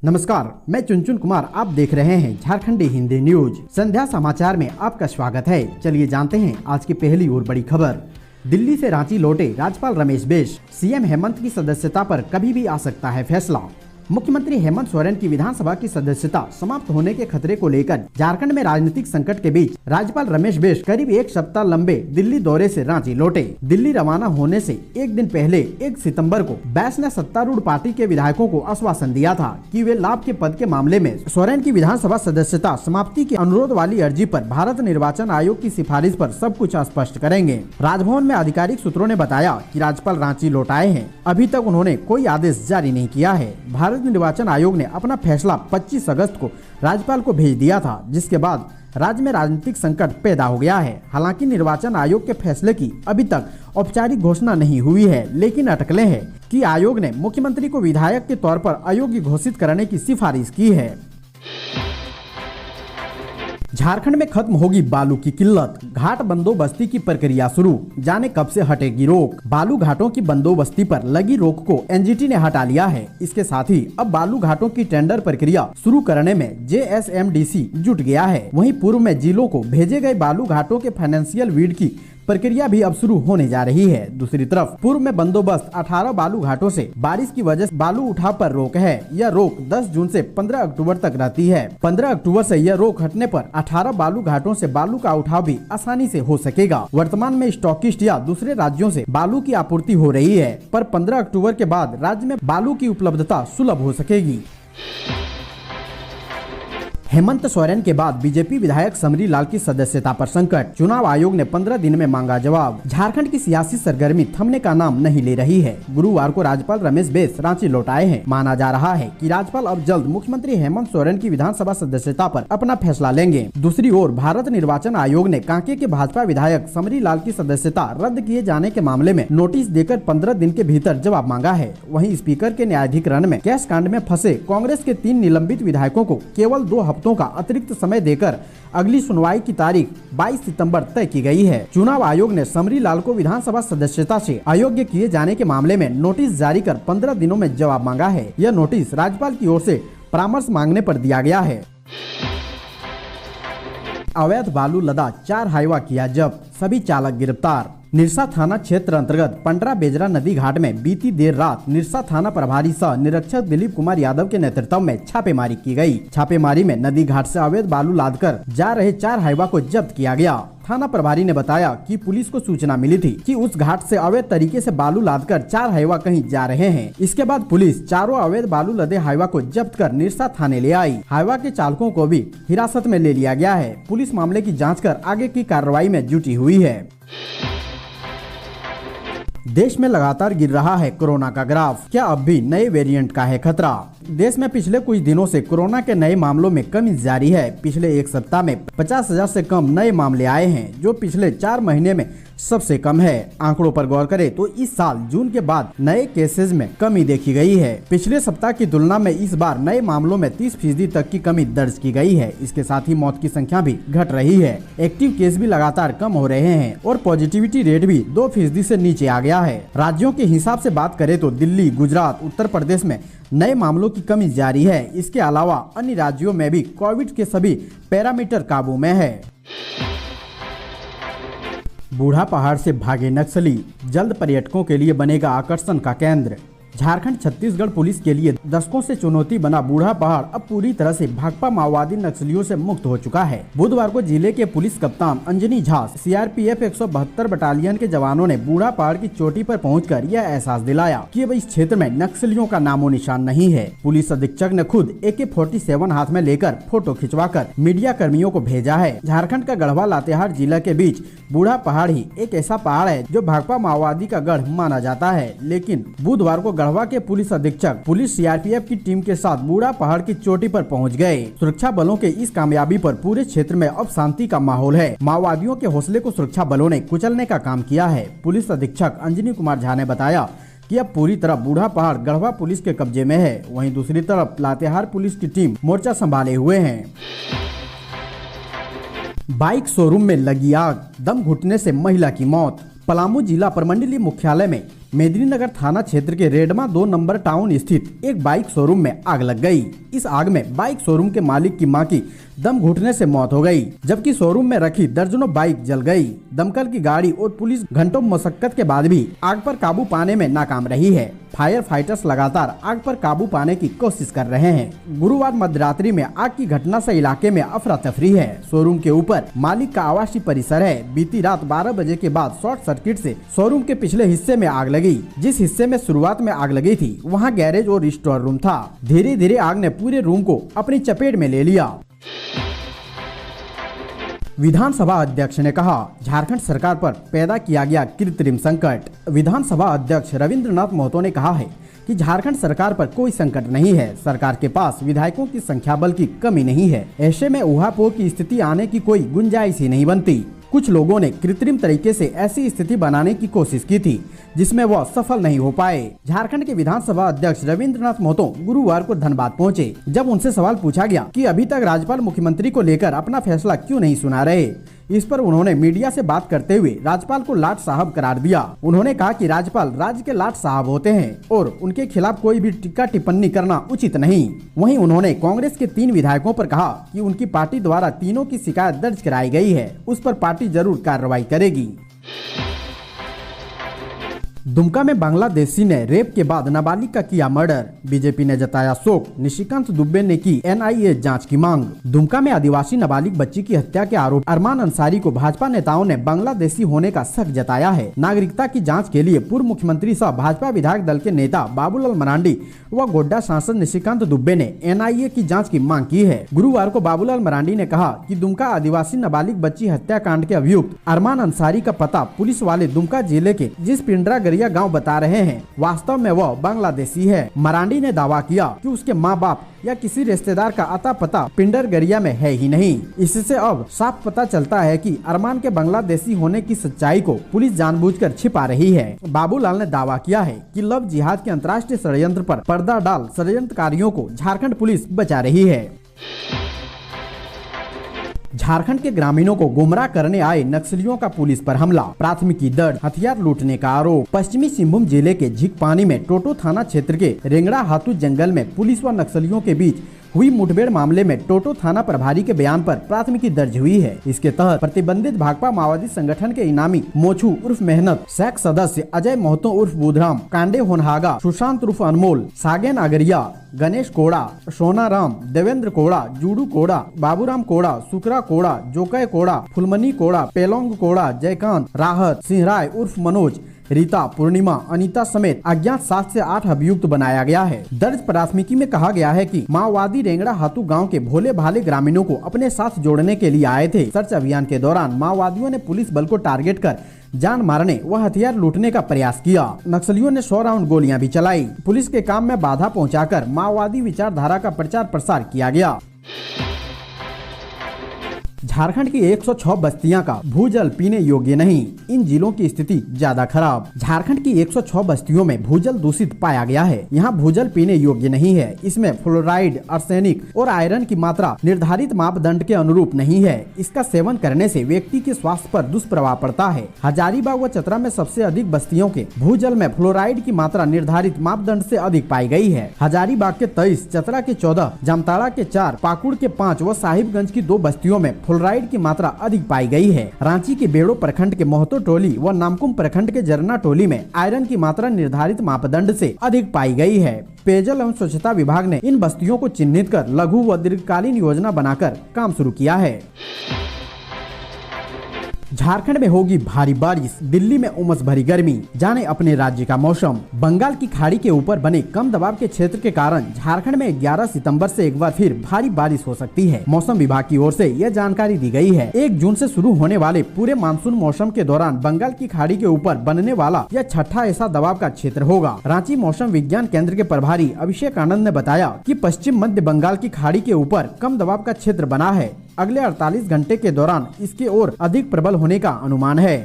नमस्कार, मैं चुनचुन कुमार। आप देख रहे हैं झारखंडी हिंदी न्यूज। संध्या समाचार में आपका स्वागत है। चलिए जानते हैं आज की पहली और बड़ी खबर। दिल्ली से रांची लौटे राज्यपाल रमेश बैस, सीएम हेमंत की सदस्यता पर कभी भी आ सकता है फैसला। मुख्यमंत्री हेमंत सोरेन की विधानसभा की सदस्यता समाप्त होने के खतरे को लेकर झारखंड में राजनीतिक संकट के बीच राज्यपाल रमेश बैस करीब एक सप्ताह लंबे दिल्ली दौरे से रांची लौटे। दिल्ली रवाना होने से एक दिन पहले 1 सितंबर को बैस ने सत्तारूढ़ पार्टी के विधायकों को आश्वासन दिया था कि वे लाभ के पद के मामले में सोरेन की विधानसभा सदस्यता समाप्ति के अनुरोध वाली अर्जी पर भारत निर्वाचन आयोग की सिफारिश पर सब कुछ स्पष्ट करेंगे। राजभवन में आधिकारिक सूत्रों ने बताया कि राज्यपाल रांची लौट आए हैं। अभी तक उन्होंने कोई आदेश जारी नहीं किया है। भारत निर्वाचन आयोग ने अपना फैसला 25 अगस्त को राज्यपाल को भेज दिया था, जिसके बाद राज्य में राजनीतिक संकट पैदा हो गया है। हालांकि निर्वाचन आयोग के फैसले की अभी तक औपचारिक घोषणा नहीं हुई है, लेकिन अटकलें हैं कि आयोग ने मुख्यमंत्री को विधायक के तौर पर अयोग्य घोषित करने की सिफारिश की है। झारखंड में खत्म होगी बालू की किल्लत, घाट बंदोबस्ती की प्रक्रिया शुरू, जाने कब से हटेगी रोक। बालू घाटों की बंदोबस्ती पर लगी रोक को एनजीटी ने हटा लिया है। इसके साथ ही अब बालू घाटों की टेंडर प्रक्रिया शुरू करने में जेएसएमडीसी जुट गया है। वहीं पूर्व में जिलों को भेजे गए बालू घाटों के फाइनेंशियल वीड की प्रक्रिया भी अब शुरू होने जा रही है। दूसरी तरफ पूर्व में बंदोबस्त 18 बालू घाटों से बारिश की वजह से बालू उठाव पर रोक है। यह रोक 10 जून से 15 अक्टूबर तक रहती है। 15 अक्टूबर से यह रोक हटने पर 18 बालू घाटों से बालू का उठाव भी आसानी से हो सकेगा। वर्तमान में स्टॉकिस्ट या दूसरे राज्यों से बालू की आपूर्ति हो रही है, पर 15 अक्टूबर के बाद राज्य में बालू की उपलब्धता सुलभ हो सकेगी। हेमंत सोरेन के बाद बीजेपी विधायक समरी लाल की सदस्यता पर संकट, चुनाव आयोग ने 15 दिन में मांगा जवाब। झारखंड की सियासी सरगर्मी थमने का नाम नहीं ले रही है। गुरुवार को राज्यपाल रमेश बैस रांची लौट आए हैं। माना जा रहा है कि राज्यपाल अब जल्द मुख्यमंत्री हेमंत सोरेन की विधानसभा सदस्यता पर अपना फैसला लेंगे। दूसरी ओर भारत निर्वाचन आयोग ने कांके के भाजपा विधायक समरी लाल की सदस्यता रद्द किए जाने के मामले में नोटिस देकर 15 दिन के भीतर जवाब मांगा है। वहीं स्पीकर के न्यायाधिकरण में कैश कांड में फंसे कांग्रेस के 3 निलंबित विधायकों को केवल 2 हफ्तों का अतिरिक्त समय देकर अगली सुनवाई की तारीख 22 सितंबर तय की गई है। चुनाव आयोग ने समरी लाल को विधानसभा सदस्यता से अयोग्य किए जाने के मामले में नोटिस जारी कर 15 दिनों में जवाब मांगा है। यह नोटिस राज्यपाल की ओर से परामर्श मांगने पर दिया गया है। अवैध बालू लदा 4 हाईवा किया जब्त, सभी चालक गिरफ्तार। निरसा थाना क्षेत्र अंतर्गत पंडरा बेजरा नदी घाट में बीती देर रात निरसा थाना प्रभारी सह निरीक्षक दिलीप कुमार यादव के नेतृत्व में छापेमारी की गई। छापेमारी में नदी घाट से अवैध बालू लादकर जा रहे 4 हाईवा को जब्त किया गया। थाना प्रभारी ने बताया कि पुलिस को सूचना मिली थी कि उस घाट से अवैध तरीके से बालू लादकर 4 हाईवा कहीं जा रहे हैं। इसके बाद पुलिस चारों अवैध बालू लदे हाईवा को जब्त कर निरसा थाने ले आई। हाईवा के चालकों को भी हिरासत में ले लिया गया है। पुलिस मामले की जाँच कर आगे की कार्रवाई में जुटी हुई है। देश में लगातार गिर रहा है कोरोना का ग्राफ, क्या अब भी नए वेरिएंट का है खतरा? देश में पिछले कुछ दिनों से कोरोना के नए मामलों में कमी जारी है। पिछले एक सप्ताह में 50,000 से कम नए मामले आए हैं, जो पिछले 4 महीने में सबसे कम है। आंकड़ों पर गौर करें तो इस साल जून के बाद नए केसेस में कमी देखी गई है। पिछले सप्ताह की तुलना में इस बार नए मामलों में 30% तक की कमी दर्ज की गई है। इसके साथ ही मौत की संख्या भी घट रही है। एक्टिव केस भी लगातार कम हो रहे हैं और पॉजिटिविटी रेट भी 2% से नीचे आ गया है। राज्यों के हिसाब से बात करें तो दिल्ली, गुजरात, उत्तर प्रदेश में नए मामलों की कमी जारी है। इसके अलावा अन्य राज्यों में भी कोविड के सभी पैरामीटर काबू में है। बूढ़ा पहाड़ से भागे नक्सली, जल्द पर्यटकों के लिए बनेगा आकर्षण का केंद्र। झारखंड छत्तीसगढ़ पुलिस के लिए दशकों से चुनौती बना बूढ़ा पहाड़ अब पूरी तरह से भाकपा माओवादी नक्सलियों से मुक्त हो चुका है। बुधवार को जिले के पुलिस कप्तान अंजनी झा, सीआरपीएफ 172 बटालियन के जवानों ने बूढ़ा पहाड़ की चोटी पर पहुंचकर यह एहसास दिलाया कि अब इस क्षेत्र में नक्सलियों का नामो निशान नहीं है। पुलिस अधीक्षक ने खुद AK-47 हाथ में लेकर फोटो खिंचवाकर मीडिया कर्मियों को भेजा है। झारखंड का गढ़वा लातेहार जिला के बीच बूढ़ा पहाड़ ही एक ऐसा पहाड़ है जो भाकपा माओवादी का गढ़ माना जाता है। लेकिन बुधवार को गढ़वा के पुलिस अधीक्षक पुलिस सीआरपीएफ की टीम के साथ बूढ़ा पहाड़ की चोटी पर पहुंच गए। सुरक्षा बलों के इस कामयाबी पर पूरे क्षेत्र में अब शांति का माहौल है। माओवादियों के हौसले को सुरक्षा बलों ने कुचलने का काम किया है। पुलिस अधीक्षक अंजनी कुमार झा ने बताया कि अब पूरी तरह बूढ़ा पहाड़ गढ़वा पुलिस के कब्जे में है। वहीं दूसरी तरफ लातेहार पुलिस की टीम मोर्चा संभाले हुए है। बाइक शोरूम में लगी आग, दम घुटने से महिला की मौत। पलामू जिला प्रमंडलीय मुख्यालय में मेदिनीनगर थाना क्षेत्र के रेडमा 2 नंबर टाउन स्थित एक बाइक शोरूम में आग लग गई। इस आग में बाइक शोरूम के मालिक की मां की दम घुटने से मौत हो गई, जबकि शोरूम में रखी दर्जनों बाइक जल गई। दमकल की गाड़ी और पुलिस घंटों मशक्कत के बाद भी आग पर काबू पाने में नाकाम रही है। फायर फाइटर्स लगातार आग पर काबू पाने की कोशिश कर रहे हैं। गुरुवार मध्यरात्रि में आग की घटना से इलाके में अफरा तफरी है। शोरूम के ऊपर मालिक का आवासीय परिसर है। बीती रात 12 बजे के बाद शॉर्ट सर्किट से शोरूम के पिछले हिस्से में आग लगी। जिस हिस्से में शुरुआत में आग लगी थी वहाँ गैरेज और स्टोर रूम था। धीरे धीरे आग ने पूरे रूम को अपनी चपेट में ले लिया। विधानसभा अध्यक्ष ने कहा, झारखंड सरकार पर पैदा किया गया कृत्रिम संकट। विधानसभा अध्यक्ष रविंद्रनाथ महतो ने कहा है कि झारखंड सरकार पर कोई संकट नहीं है। सरकार के पास विधायकों की संख्या बल की कमी नहीं है। ऐसे में ऊहापोह की स्थिति आने की कोई गुंजाइश ही नहीं बनती। कुछ लोगों ने कृत्रिम तरीके से ऐसी स्थिति बनाने की कोशिश की थी जिसमें वह सफल नहीं हो पाए। झारखंड के विधानसभा अध्यक्ष रविंद्रनाथ महतो गुरुवार को धनबाद पहुंचे। जब उनसे सवाल पूछा गया कि अभी तक राज्यपाल मुख्यमंत्री को लेकर अपना फैसला क्यों नहीं सुना रहे, इस पर उन्होंने मीडिया से बात करते हुए राज्यपाल को लाट साहब करार दिया। उन्होंने कहा कि राज्यपाल राज्य के लाट साहब होते हैं और उनके खिलाफ कोई भी टीका टिप्पणी करना उचित नहीं। वहीं उन्होंने कांग्रेस के 3 विधायकों पर कहा कि उनकी पार्टी द्वारा तीनों की शिकायत दर्ज कराई गई है, उस पर पार्टी जरूर कार्रवाई करेगी। दुमका में बांग्लादेशी ने रेप के बाद नाबालिग का किया मर्डर। बीजेपी ने जताया शोक। निशिकांत दुबे ने की एनआईए जांच की मांग। दुमका में आदिवासी नाबालिग बच्ची की हत्या के आरोपी अरमान अंसारी को भाजपा नेताओं ने बांग्लादेशी होने का शक जताया है। नागरिकता की जांच के लिए पूर्व मुख्यमंत्री सह भाजपा विधायक दल के नेता बाबूलाल मरांडी व गोड्डा सांसद निशिकांत दुबे ने एनआईए की जाँच की मांग की है। गुरुवार को बाबूलाल मरांडी ने कहा कि दुमका आदिवासी नाबालिग बच्ची हत्याकांड के अभियुक्त अरमान अंसारी का पता पुलिस वाले दुमका जिले के जिस पिंडरा गांव बता रहे हैं, वास्तव में वह बांग्लादेशी है। मरांडी ने दावा किया कि उसके माँ बाप या किसी रिश्तेदार का अता पता पिंडरगरिया में है ही नहीं। इससे अब साफ पता चलता है कि अरमान के बांग्लादेशी होने की सच्चाई को पुलिस जानबूझकर छिपा रही है। बाबूलाल ने दावा किया है कि लव जिहाद के अंतर्राष्ट्रीय षड्यंत्र पर पर्दा डाल षड्यंत्रकारियों को झारखंड पुलिस बचा रही है। झारखंड के ग्रामीणों को गुमराह करने आए नक्सलियों का पुलिस पर हमला, प्राथमिकी दर्ज, हथियार लूटने का आरोप। पश्चिमी सिंहभूम जिले के झिकपानी में टोटो थाना क्षेत्र के रेंगड़ा हाथू जंगल में पुलिस व नक्सलियों के बीच हुई मुठभेड़ मामले में टोटो थाना प्रभारी के बयान पर प्राथमिकी दर्ज हुई है। इसके तहत प्रतिबंधित भाकपा माओवादी संगठन के इनामी मोछू उर्फ मेहनत, सैक सदस्य अजय महतो उर्फ बुधराम, कांडे होनहागा, सुशांत उर्फ अनमोल, सागेन आगरिया, गणेश कोड़ा, सोना राम, देवेंद्र कोड़ा, जूडू कोड़ा, बाबूराम कोड़ा, सुकरा कोड़ा, जोकय कोड़ा, फुलमनी कोड़ा, पेलोंग कोड़ा, जयकांत, राहत, सिंहराय उर्फ मनोज, रीता, पूर्णिमा, अनीता समेत अज्ञात 7 से 8 अभियुक्त बनाया गया है। दर्ज प्राथमिकी में कहा गया है कि माओवादी रेंगड़ा हाथू गांव के भोले भाले ग्रामीणों को अपने साथ जोड़ने के लिए आए थे। सर्च अभियान के दौरान माओवादियों ने पुलिस बल को टारगेट कर जान मारने व हथियार लूटने का प्रयास किया। नक्सलियों ने 100 राउंड गोलियां भी चलाई। पुलिस के काम में बाधा पहुंचाकर माओवादी विचारधारा का प्रचार प्रसार किया गया। झारखंड की 106 बस्तियां का भूजल पीने योग्य नहीं, इन जिलों की स्थिति ज्यादा खराब। झारखंड की 106 बस्तियों में भूजल दूषित पाया गया है। यहाँ भूजल पीने योग्य नहीं है। इसमें फ्लोराइड, आर्सेनिक और आयरन की मात्रा निर्धारित मापदंड के अनुरूप नहीं है। इसका सेवन करने से व्यक्ति के स्वास्थ्य पर दुष्प्रभाव पड़ता है। हजारीबाग व चतरा में सबसे अधिक बस्तियों के भूजल में फ्लोराइड की मात्रा निर्धारित मापदंड से अधिक पाई गई है। हजारीबाग के 23, चतरा के 14, जामताड़ा के 4, पाकुड़ के 5 व साहिबगंज की 2 बस्तियों में फ्लोराइड की मात्रा अधिक पाई गई है। रांची के बेड़ो प्रखंड के महतो टोली व नामकुम प्रखंड के जरना टोली में आयरन की मात्रा निर्धारित मापदंड से अधिक पाई गई है। पेयजल एवं स्वच्छता विभाग ने इन बस्तियों को चिन्हित कर लघु व दीर्घकालीन योजना बनाकर काम शुरू किया है। झारखंड में होगी भारी बारिश, दिल्ली में उमस भरी गर्मी, जाने अपने राज्य का मौसम। बंगाल की खाड़ी के ऊपर बने कम दबाव के क्षेत्र के कारण झारखंड में 11 सितंबर से एक बार फिर भारी बारिश हो सकती है। मौसम विभाग की ओर से यह जानकारी दी गई है। 1 जून से शुरू होने वाले पूरे मानसून मौसम के दौरान बंगाल की खाड़ी के ऊपर बनने वाला यह 6ठा ऐसा दबाव का क्षेत्र होगा। रांची मौसम विज्ञान केंद्र के प्रभारी अभिषेक आनंद ने बताया कि पश्चिम मध्य बंगाल की खाड़ी के ऊपर कम दबाव का क्षेत्र बना है। अगले 48 घंटे के दौरान इसके और अधिक प्रबल होने का अनुमान है।